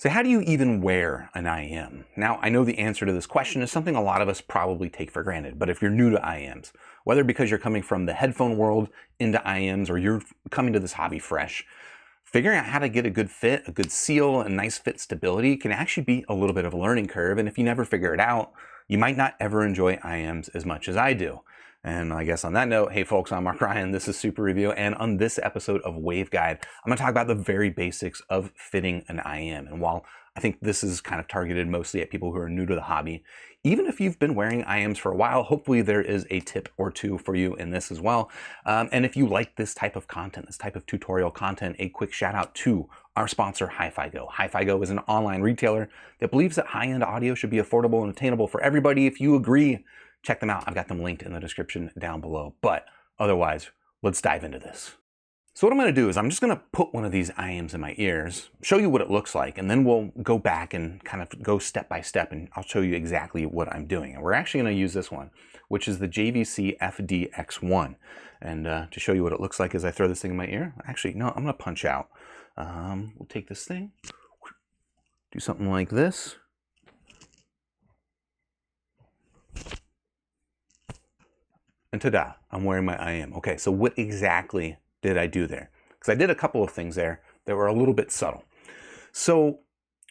So how do you even wear an IEM? Now, I know the answer to this question is something a lot of us probably take for granted, but if you're new to IEMs, whether because you're coming from the headphone world into IEMs or you're coming to this hobby fresh, figuring out how to get a good fit, a good seal, and nice fit stability can actually be a little bit of a learning curve, and if you never figure it out, you might not ever enjoy IEMs as much as I do. And I guess on that note, hey folks, I'm Mark Ryan, this is Super Review, and on this episode of Waveguide, I'm going to talk about the very basics of fitting an IEM. And while I think this is kind of targeted mostly at people who are new to the hobby, even if you've been wearing IEMs for a while, hopefully there is a tip or two for you in this as well. And if you like this type of content, this type of tutorial content, a quick shout out to our sponsor, HiFiGo. HiFiGo is an online retailer that believes that high-end audio should be affordable and attainable for everybody. If you agree, check them out. I've got them linked in the description down below. But otherwise, let's dive into this. So what I'm going to do is I'm just going to put one of these IEMs in my ears, show you what it looks like, and then we'll go back and kind of go step by step, and I'll show you exactly what I'm doing. And we're actually going to use this one, which is the JVC FDX1. And to show you what it looks like as I throw this thing in my ear, actually, no, I'm going to punch out. We'll take this thing, do something like this. And ta-da, I'm wearing my IEM. Okay, so what exactly did I do there? Because I did a couple of things there that were a little bit subtle. So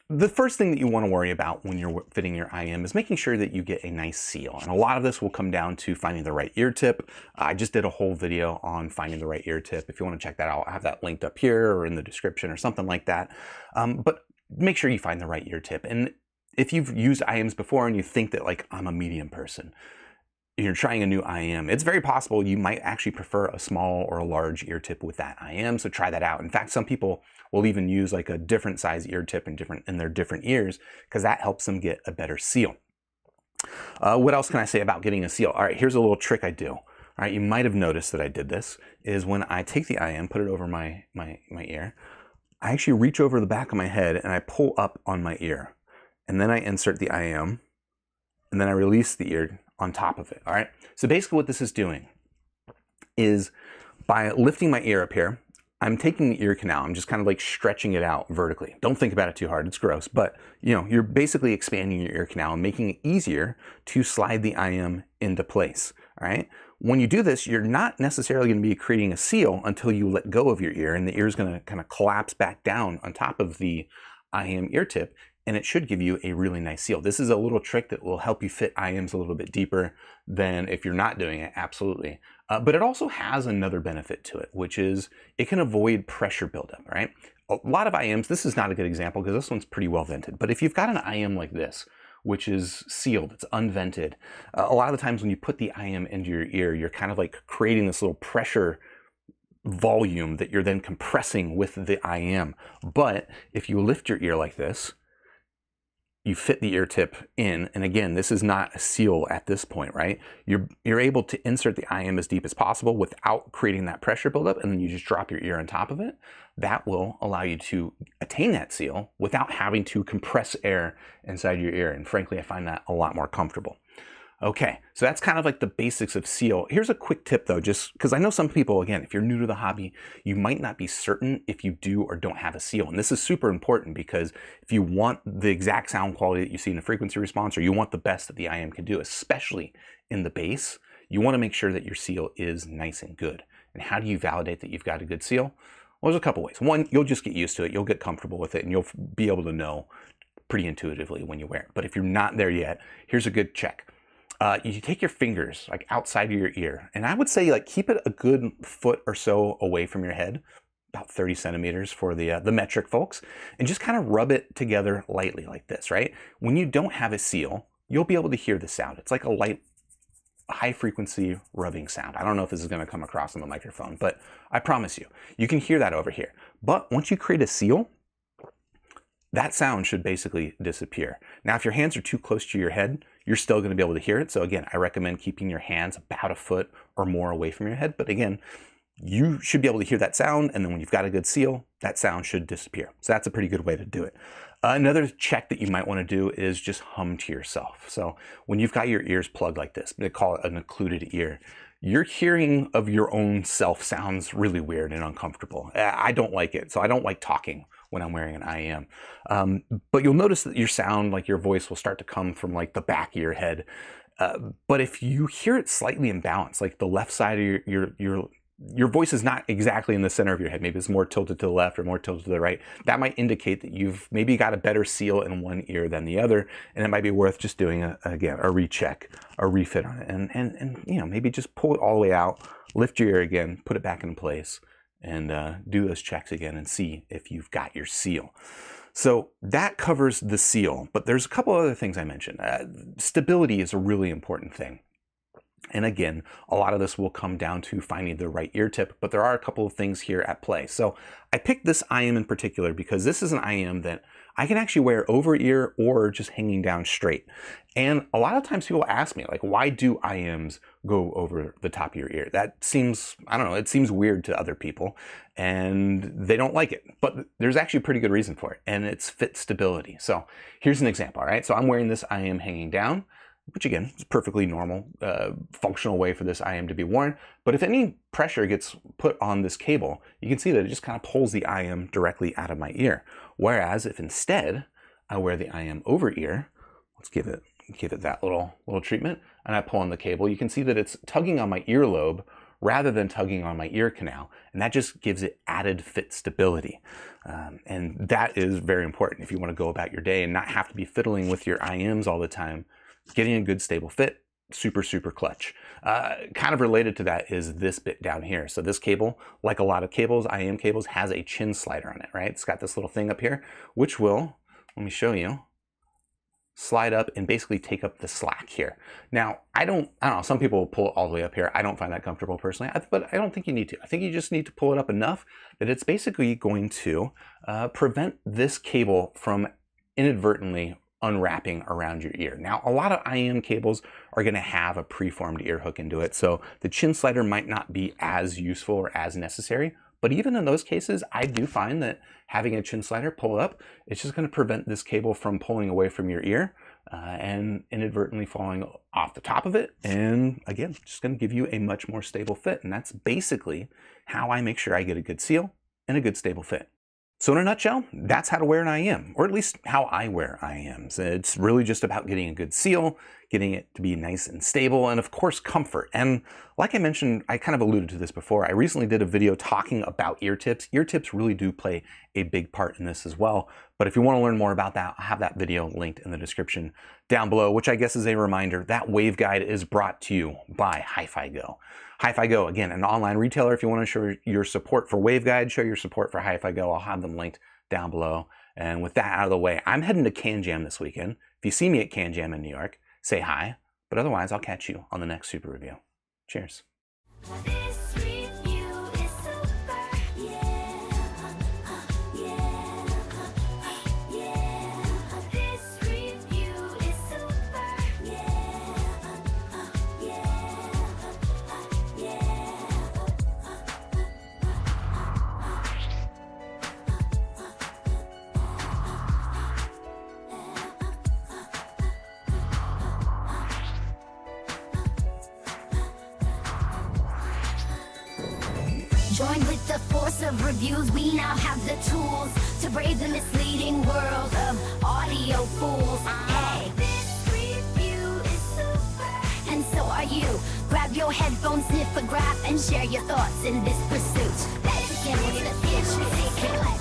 the first thing that you want to worry about when you're fitting your IEM is making sure that you get a nice seal. And a lot of this will come down to finding the right ear tip. I just did a whole video on finding the right ear tip. If you want to check that out, I'll have that linked up here or in the description or something like that. But make sure you find the right ear tip. And if you've used IEMs before and you think that like I'm a medium person, you're trying a new IEM, it's very possible you might actually prefer a small or a large ear tip with that IEM, so try that out. In fact, some people will even use like a different size ear tip in their different ears because that helps them get a better seal. What else can I say about getting a seal? All right, here's a little trick I do. All right, you might have noticed that I did this, is when I take the IEM, put it over my ear, I actually reach over the back of my head and I pull up on my ear. And then I insert the IEM, and then I release the ear on top of it, all right? So basically what this is doing is by lifting my ear up here, I'm taking the ear canal, I'm just kind of like stretching it out vertically. Don't think about it too hard, it's gross, but you know, you're basically expanding your ear canal and making it easier to slide the IEM into place, all right? When you do this, you're not necessarily gonna be creating a seal until you let go of your ear, and the ear is gonna kind of collapse back down on top of the IEM ear tip, and it should give you a really nice seal. This is a little trick that will help you fit IEMs a little bit deeper than if you're not doing it, absolutely. But it also has another benefit to it, which is it can avoid pressure buildup, right? A lot of IEMs, this is not a good example because this one's pretty well vented, but if you've got an IEM like this, which is sealed, it's unvented, a lot of the times when you put the IEM into your ear, you're kind of like creating this little pressure volume that you're then compressing with the IEM. But if you lift your ear like this, you fit the ear tip in, and again, this is not a seal at this point, right? You're able to insert the IEM as deep as possible without creating that pressure buildup, and then you just drop your ear on top of it. That will allow you to attain that seal without having to compress air inside your ear, and frankly, I find that a lot more comfortable. Okay, so that's kind of like the basics of seal. Here's a quick tip though, just because I know some people, again, if you're new to the hobby, you might not be certain if you do or don't have a seal. And this is super important because if you want the exact sound quality that you see in the frequency response, or you want the best that the IEM can do, especially in the bass, you want to make sure that your seal is nice and good. And how do you validate that you've got a good seal? Well, there's a couple ways. One, you'll just get used to it. You'll get comfortable with it and you'll be able to know pretty intuitively when you wear it. But if you're not there yet, here's a good check. You take your fingers like outside of your ear, and I would say like keep it a good foot or so away from your head, about 30 centimeters for the metric folks, and just kind of rub it together lightly like this, right? When you don't have a seal, you'll be able to hear the sound. It's like a light, high frequency rubbing sound. I don't know if this is going to come across on the microphone, but I promise you, you can hear that over here. But once you create a seal, that sound should basically disappear. Now, if your hands are too close to your head, you're still going to be able to hear it. So again, I recommend keeping your hands about a foot or more away from your head. But again, you should be able to hear that sound. And then when you've got a good seal, that sound should disappear. So that's a pretty good way to do it. Another check that you might want to do is just hum to yourself. So when you've got your ears plugged like this, they call it an occluded ear, your hearing of your own self sounds really weird and uncomfortable. I don't like it. So I don't like talking when I'm wearing an IEM. But you'll notice that your sound, like your voice, will start to come from like the back of your head. But if you hear it slightly imbalanced, like the left side of your voice is not exactly in the center of your head, maybe it's more tilted to the left or more tilted to the right, that might indicate that you've maybe got a better seal in one ear than the other, and it might be worth just doing again a recheck, a refit on it, and you know, maybe just pull it all the way out, lift your ear again, put it back in place, and do those checks again and see if you've got your seal. So that covers the seal, but there's a couple other things I mentioned. Stability is a really important thing. And again, a lot of this will come down to finding the right ear tip, but there are a couple of things here at play. So I picked this IEM in particular because this is an IEM that I can actually wear over ear or just hanging down straight. And a lot of times people ask me, like, why do IEMs go over the top of your ear? That seems, I don't know, it seems weird to other people and they don't like it. But there's actually a pretty good reason for it, and it's fit stability. So here's an example, all right? So I'm wearing this IEM hanging down, which again is perfectly normal, functional way for this IEM to be worn. But if any pressure gets put on this cable, you can see that it just kind of pulls the IEM directly out of my ear. Whereas if instead I wear the IEM over ear, let's give it that little treatment, and I pull on the cable, you can see that it's tugging on my earlobe rather than tugging on my ear canal, and that just gives it added fit stability. And that is very important if you want to go about your day and not have to be fiddling with your IEMs all the time. Getting a good stable fit, super, super clutch. Kind of related to that is this bit down here. So this cable, like a lot of cables, IEM cables, has a chin slider on it, right? It's got this little thing up here, which will, let me show you, slide up and basically take up the slack here. Now, I don't know, some people will pull it all the way up here. I don't find that comfortable personally, but I don't think you need to. I think you just need to pull it up enough that it's basically going to prevent this cable from inadvertently unwrapping around your ear. Now, a lot of IEM cables are going to have a preformed ear hook into it, so the chin slider might not be as useful or as necessary, but even in those cases, I do find that having a chin slider pull up, it's just going to prevent this cable from pulling away from your ear and inadvertently falling off the top of it, and again, just going to give you a much more stable fit, and that's basically how I make sure I get a good seal and a good stable fit. So in a nutshell, that's how to wear an IEM, or at least how I wear IEMs. It's really just about getting a good seal, getting it to be nice and stable, and of course comfort. And like I mentioned, I kind of alluded to this before, I recently did a video talking about ear tips. Ear tips really do play a big part in this as well. But if you want to learn more about that, I'll have that video linked in the description down below, which I guess is a reminder that waveguide is brought to you by HiFiGo. HiFiGo, again, an online retailer. If you want to show your support for waveguide, show your support for HiFiGo, I'll have them linked down below. And with that out of the way, I'm heading to Can Jam this weekend. If you see me at Can Jam in New York, say hi. But otherwise, I'll catch you on the next Super Review. Cheers. Join with the force of reviews, we now have the tools to brave the misleading world of audio fools. Hey, this review is super, and so are you. Grab your headphones, sniff a graph, and share your thoughts in this pursuit. Let's begin with the fish.